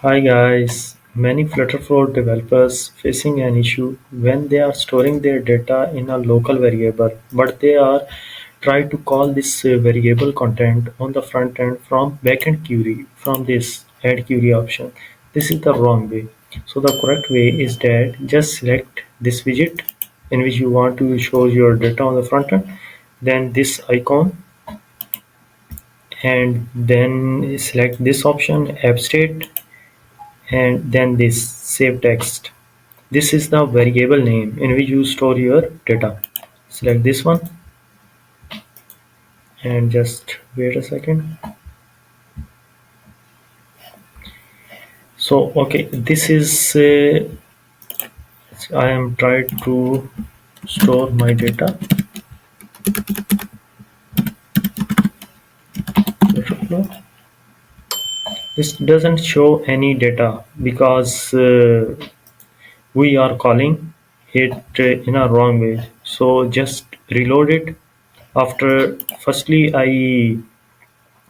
Hi guys, many FlutterFlow developers facing an issue when they are storing their data in a local variable, but they are try to call this variable content on the front end from backend query from this add query option. This is the wrong way. So the correct way is that just select this widget in which you want to show your data on the front end, then this icon, and then select this option app state, and then this save text. This is the variable name in which you store your data. Select this one and just wait a second. So okay, this is I am trying to store my data. This doesn't show any data because we are calling it in a wrong way. So just reload it. After firstly I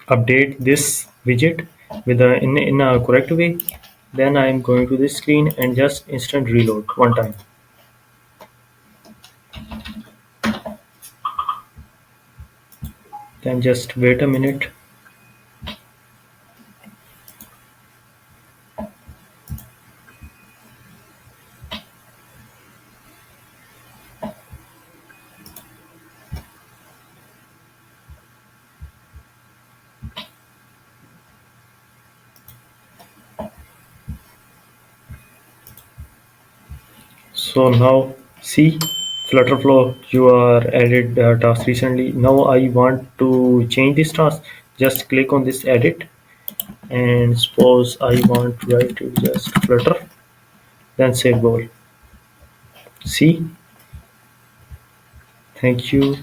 update this widget with in a correct way, then I am going to this screen and just instant reload one time. Then just wait a minute. So now see, FlutterFlow, you are added task recently. Now I want to change this task. Just click on this edit, and suppose I want to write it just flutter, then save goal. See, thank you.